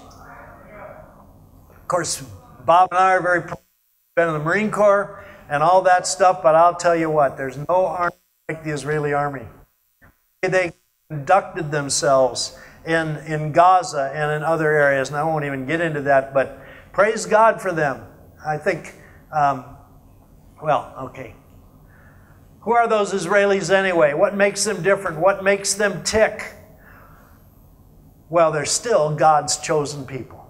Of course, Bob and I are very proud. Been in the Marine Corps and all that stuff, but I'll tell you what, there's no army like the Israeli army. They conducted themselves in Gaza and in other areas, and I won't even get into that, but praise God for them. I think, okay. Who are those Israelis anyway? What makes them different? What makes them tick? Well, they're still God's chosen people.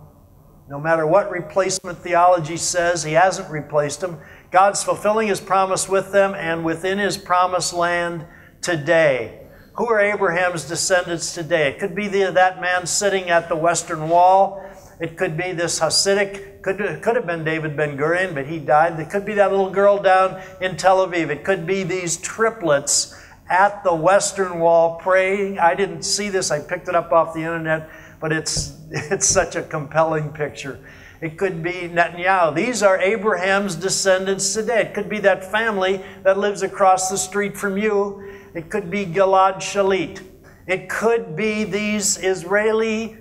No matter what replacement theology says, he hasn't replaced them. God's fulfilling his promise with them and within his promised land today. Who are Abraham's descendants today? It could be that man sitting at the Western Wall. It could be this Hasidic, could have been David Ben-Gurion, but he died. It could be that little girl down in Tel Aviv. It could be these triplets at the Western Wall praying. I didn't see this. I picked it up off the internet, but it's such a compelling picture. It could be Netanyahu. These are Abraham's descendants today. It could be that family that lives across the street from you. It could be Gilad Shalit. It could be these Israeli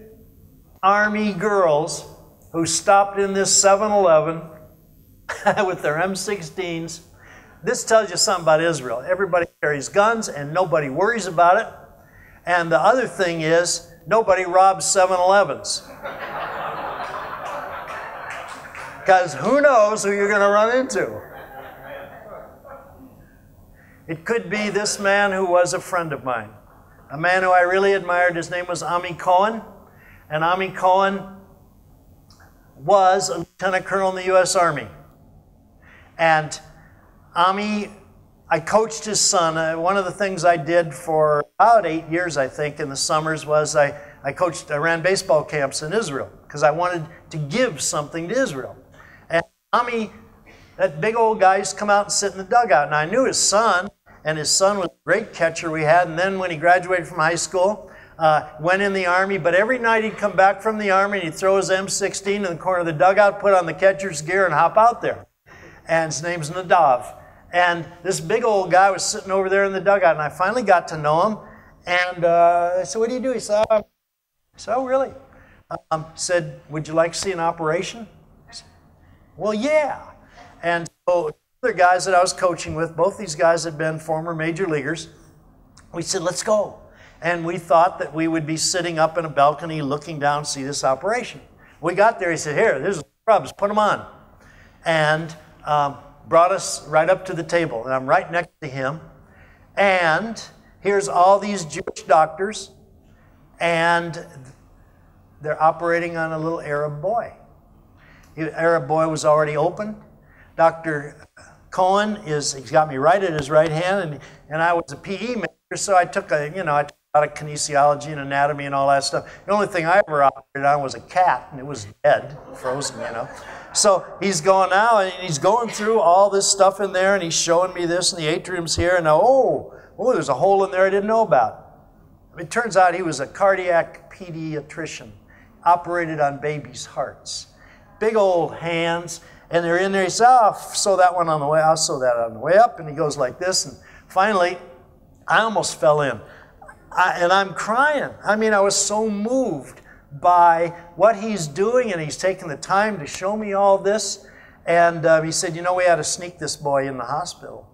army girls who stopped in this 7-Eleven with their M16s. This tells you something about Israel. Everybody carries guns and nobody worries about it. And the other thing is, nobody robs 7-Elevens. Because who knows who you're going to run into. It could be this man who was a friend of mine. A man who I really admired. His name was Ami Cohen. And Ami Cohen was a lieutenant colonel in the U.S. Army. And Ami, I coached his son. One of the things I did for about 8 years, I think, in the summers was I ran baseball camps in Israel because I wanted to give something to Israel. And Ami, that big old guy, used to come out and sit in the dugout. And I knew his son, and his son was a great catcher we had. And then when he graduated from high school, went in the Army, but every night he'd come back from the Army and he'd throw his M16 in the corner of the dugout, put on the catcher's gear, and hop out there. And his name's Nadav. And this big old guy was sitting over there in the dugout, and I finally got to know him. And I said, what do you do? He said, oh, really? Said, would you like to see an operation? I said, well, yeah. And so the other guys that I was coaching with, both these guys had been former major leaguers. We said, let's go. And we thought that we would be sitting up in a balcony looking down to see this operation. We got there, he said, here, there's the scrubs, put them on. And brought us right up to the table. And I'm right next to him. And here's all these Jewish doctors. And they're operating on a little Arab boy. The Arab boy was already open. Dr. Cohen he's got me right at his right hand. And I was a PE major, so I took a lot of kinesiology and anatomy and all that stuff. The only thing I ever operated on was a cat, and it was dead, frozen, So he's going now, and he's going through all this stuff in there, and he's showing me this, and the atrium's here, and oh, there's a hole in there I didn't know about. It turns out he was a cardiac pediatrician, operated on babies' hearts. Big old hands, and they're in there. He said, oh, I'll sew that one on the way, I'll sew that on the way up, and he goes like this, and finally, I almost fell in. And I'm crying. I mean, I was so moved by what he's doing, and he's taking the time to show me all this. And he said, we had to sneak this boy in the hospital.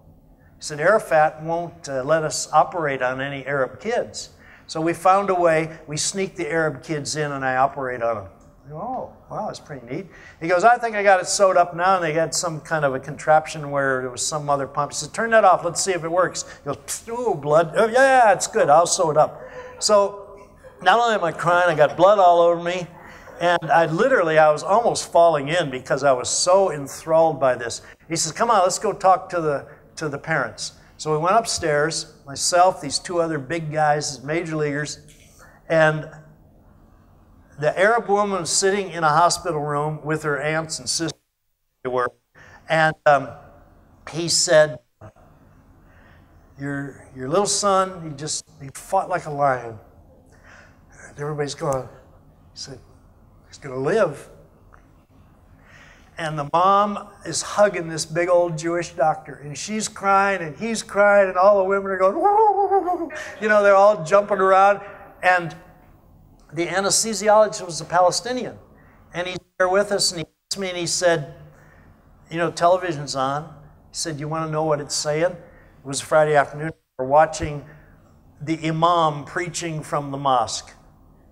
He said, Arafat won't let us operate on any Arab kids. So we found a way, we sneak the Arab kids in and I operate on them. Oh, wow, that's pretty neat. He goes, I think I got it sewed up now, and they got some kind of a contraption where there was some other pump. He said, turn that off, let's see if it works. He goes, oh, blood. Oh, yeah, it's good, I'll sew it up. So not only am I crying, I got blood all over me, and I was almost falling in because I was so enthralled by this. He says, come on, let's go talk to the parents. So we went upstairs, myself, these two other big guys, major leaguers, and the Arab woman was sitting in a hospital room with her aunts and sisters, and he said, your little son, he fought like a lion. And everybody's going, he said, he's going to live. And the mom is hugging this big old Jewish doctor, and she's crying, and he's crying, and all the women are going, woo! You know, they're all jumping around, and the anesthesiologist was a Palestinian, and he's there with us, and he asked me, and he said, you know, television's on. He said, you want to know what it's saying? It was a Friday afternoon. We're watching the imam preaching from the mosque.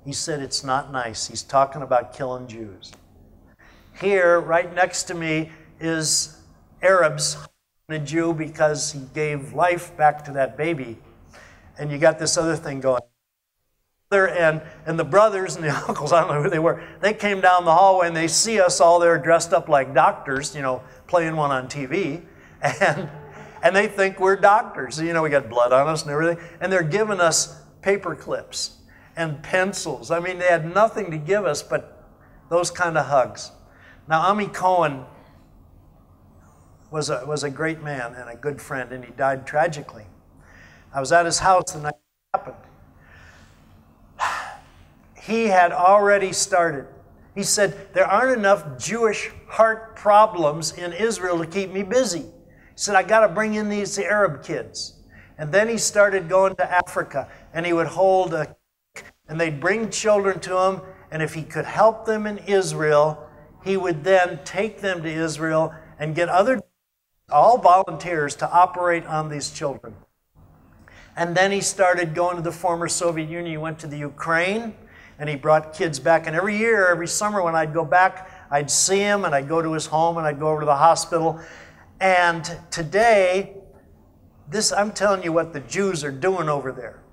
He said, it's not nice. He's talking about killing Jews. Here, right next to me, is Arabs, a Jew, because he gave life back to that baby. And you got this other thing going. And the brothers and the uncles, I don't know who they were, they came down the hallway and they see us all there dressed up like doctors, you know, playing one on TV. And they think we're doctors. You know, we got blood on us and everything. And they're giving us paper clips and pencils. I mean, they had nothing to give us but those kind of hugs. Now, Ami Cohen was a great man and a good friend, and he died tragically. I was at his house the night it happened. He had already started. He said, there aren't enough Jewish heart problems in Israel to keep me busy. He said, I got to bring in these Arab kids. And then he started going to Africa, and he would hold and they'd bring children to him, and if he could help them in Israel, he would then take them to Israel and get all volunteers to operate on these children. And then he started going to the former Soviet Union. He went to the Ukraine, and he brought kids back. And every year, every summer when I'd go back, I'd see him, and I'd go to his home, and I'd go over to the hospital. And today, I'm telling you what the Jews are doing over there.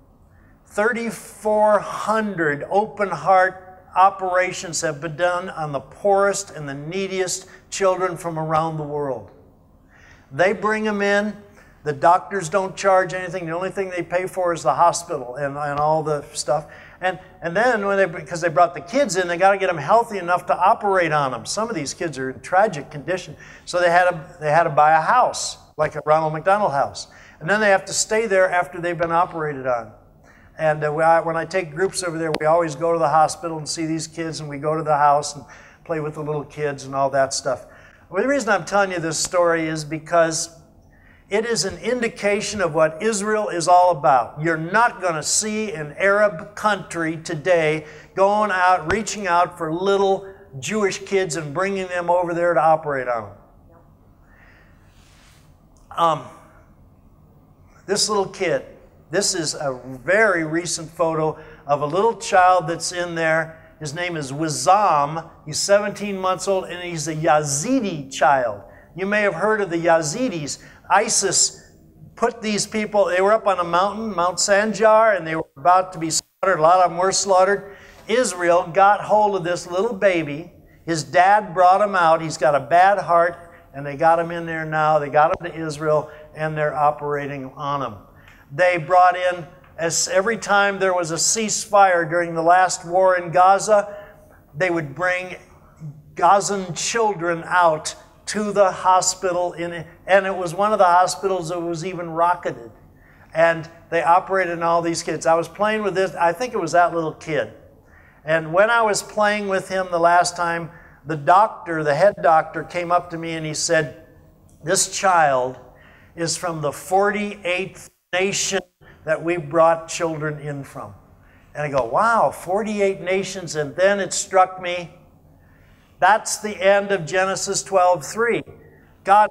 3,400 open heart operations have been done on the poorest and the neediest children from around the world. They bring them in. The doctors don't charge anything. The only thing they pay for is the hospital and all the stuff. And then because they brought the kids in, they got to get them healthy enough to operate on them. Some of these kids are in tragic condition. So they had to buy a house, like a Ronald McDonald house. And then they have to stay there after they've been operated on. And when I take groups over there, we always go to the hospital and see these kids, and we go to the house and play with the little kids and all that stuff. Well, the reason I'm telling you this story is because it is an indication of what Israel is all about. You're not going to see an Arab country today going out, reaching out for little Jewish kids and bringing them over there to operate on them. This little kid, this is a very recent photo of a little child that's in there. His name is Wissam. He's 17 months old, and he's a Yazidi child. You may have heard of the Yazidis. ISIS put these people, they were up on a mountain, Mount Sanjar, and they were about to be slaughtered. A lot of them were slaughtered. Israel got hold of this little baby. His dad brought him out. He's got a bad heart, and they got him in there now. They got him to Israel, and they're operating on him. They brought in, every time there was a ceasefire during the last war in Gaza, they would bring Gazan children out to the hospital, and it was one of the hospitals that was even rocketed. And they operated on all these kids. I was playing with this, I think it was that little kid. And when I was playing with him the last time, the doctor, the head doctor, came up to me and he said, this child is from the 48th nation that we brought children in from. And I go, wow, 48 nations. And then it struck me, that's the end of Genesis 12:3. God,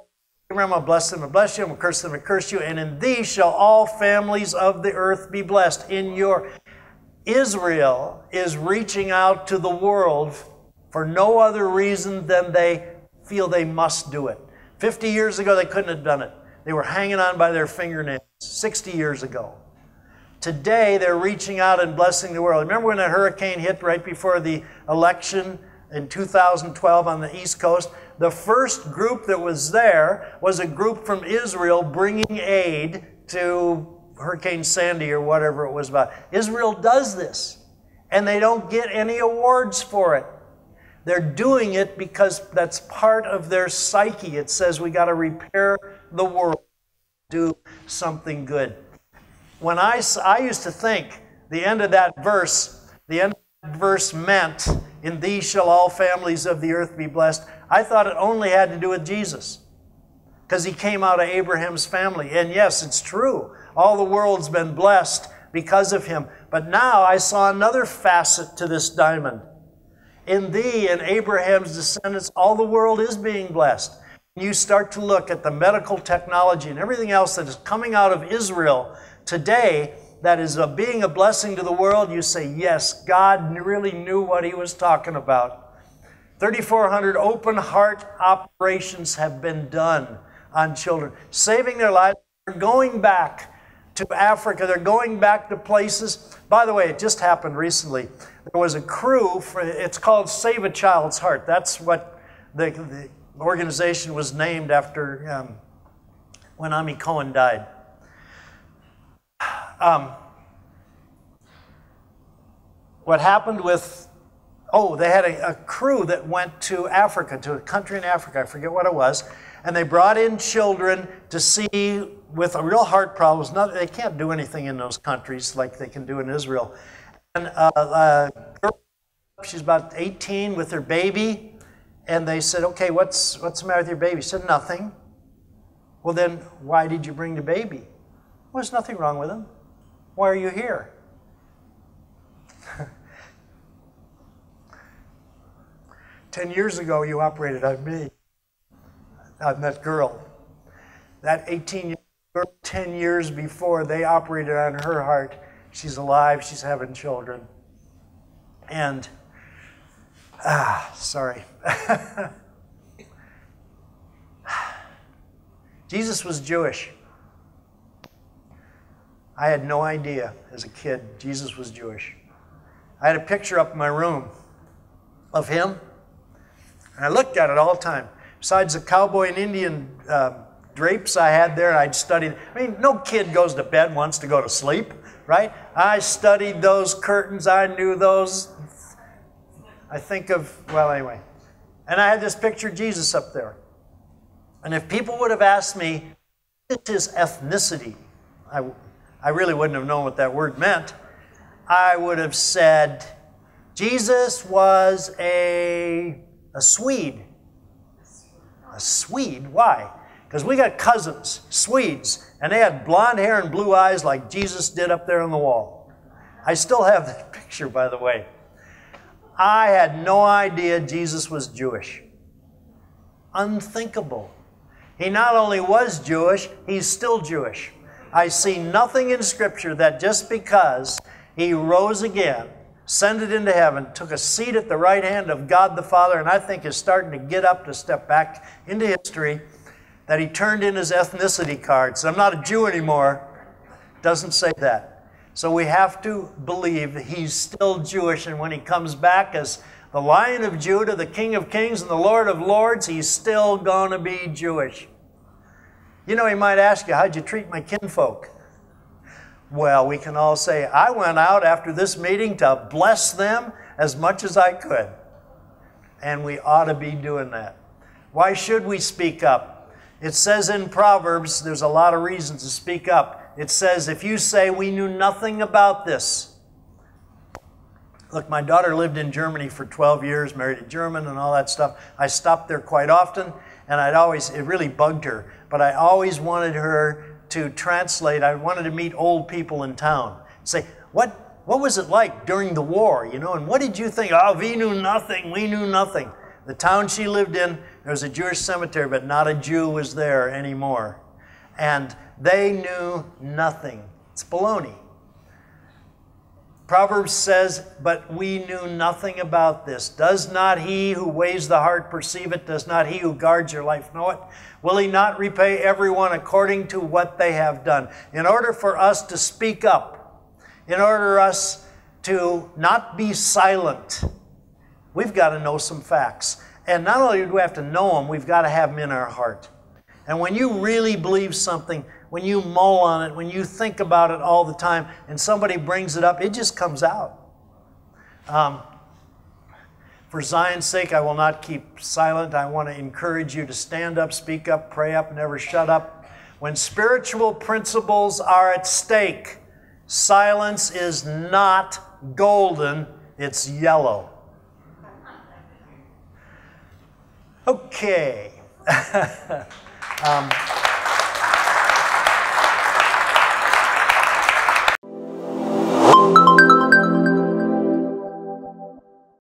I'm going to bless them and bless you, I'm going to curse them and curse you, and in thee shall all families of the earth be blessed. Israel is reaching out to the world for no other reason than they feel they must do it. 50 years ago, they couldn't have done it. They were hanging on by their fingernails. 60 years ago. Today, they're reaching out and blessing the world. Remember when a hurricane hit right before the election in 2012 on the East Coast? The first group that was there was a group from Israel bringing aid to Hurricane Sandy or whatever it was about. Israel does this, and they don't get any awards for it. They're doing it because that's part of their psyche. It says we got to repair the world, do something good. When I used to think the end of that verse meant, in thee shall all families of the earth be blessed. I thought it only had to do with Jesus, because he came out of Abraham's family. And yes, it's true. All the world's been blessed because of him. But now I saw another facet to this diamond. In thee and Abraham's descendants, all the world is being blessed. You start to look at the medical technology and everything else that is coming out of Israel today that is being a blessing to the world. You say, yes, God really knew what he was talking about. 3,400 open heart operations have been done on children, saving their lives. They're going back to Africa. They're going back to places. By the way, it just happened recently. There was a crew, it's called Save a Child's Heart. That's what the organization was named after when Ami Cohen died. What happened with, they had a crew that went to Africa, to a country in Africa, I forget what it was, and they brought in children to see with real heart problems. They can't do anything in those countries like they can do in Israel. And she's about 18 with her baby, and they said, okay, what's the matter with your baby? She said, nothing. Well, then why did you bring the baby? Well, there's nothing wrong with him. Why are you here? 10 years ago, you operated on me, on that girl. That 18-year-old girl, 10 years before, they operated on her heart. She's alive. She's having children. And, sorry. Jesus was Jewish. I had no idea as a kid Jesus was Jewish. I had a picture up in my room of him, and I looked at it all the time. Besides the cowboy and Indian drapes I had there, I'd studied. I mean, no kid goes to bed and wants to go to sleep, right? I studied those curtains. I knew those. I think of, well, anyway. And I had this picture of Jesus up there. And if people would have asked me, what is his ethnicity? I really wouldn't have known what that word meant. I would have said, Jesus was a Swede. A Swede? Why? Because we got cousins, Swedes, and they had blonde hair and blue eyes like Jesus did up there on the wall. I still have that picture, by the way. I had no idea Jesus was Jewish. Unthinkable. He not only was Jewish, he's still Jewish. I see nothing in Scripture that just because he rose again, ascended into heaven, took a seat at the right hand of God the Father, and I think is starting to get up to step back into history, that he turned in his ethnicity card. So I'm not a Jew anymore. Doesn't say that. So we have to believe that he's still Jewish, and when he comes back as the Lion of Judah, the King of Kings, and the Lord of Lords, he's still going to be Jewish. You know, he might ask you, how'd you treat my kinfolk? Well, we can all say, I went out after this meeting to bless them as much as I could. And we ought to be doing that. Why should we speak up? It says in Proverbs, there's a lot of reasons to speak up. It says, if you say, we knew nothing about this. Look, my daughter lived in Germany for 12 years, married a German and all that stuff. I stopped there quite often, and it really bugged her. But I always wanted her to translate. I wanted to meet old people in town. Say, what was it like during the war, you know? And what did you think? Oh, we knew nothing. We knew nothing. The town she lived in, there was a Jewish cemetery, but not a Jew was there anymore. And they knew nothing. It's baloney. Proverbs says, but we knew nothing about this. Does not he who weighs the heart perceive it? Does not he who guards your life know it? Will he not repay everyone according to what they have done? In order for us to speak up, in order for us to not be silent, we've got to know some facts. And not only do we have to know them, we've got to have them in our heart. And when you really believe something, when you mull on it, when you think about it all the time, and somebody brings it up, it just comes out. For Zion's sake, I will not keep silent. I want to encourage you to stand up, speak up, pray up, never shut up. When spiritual principles are at stake, silence is not golden, it's yellow. Okay.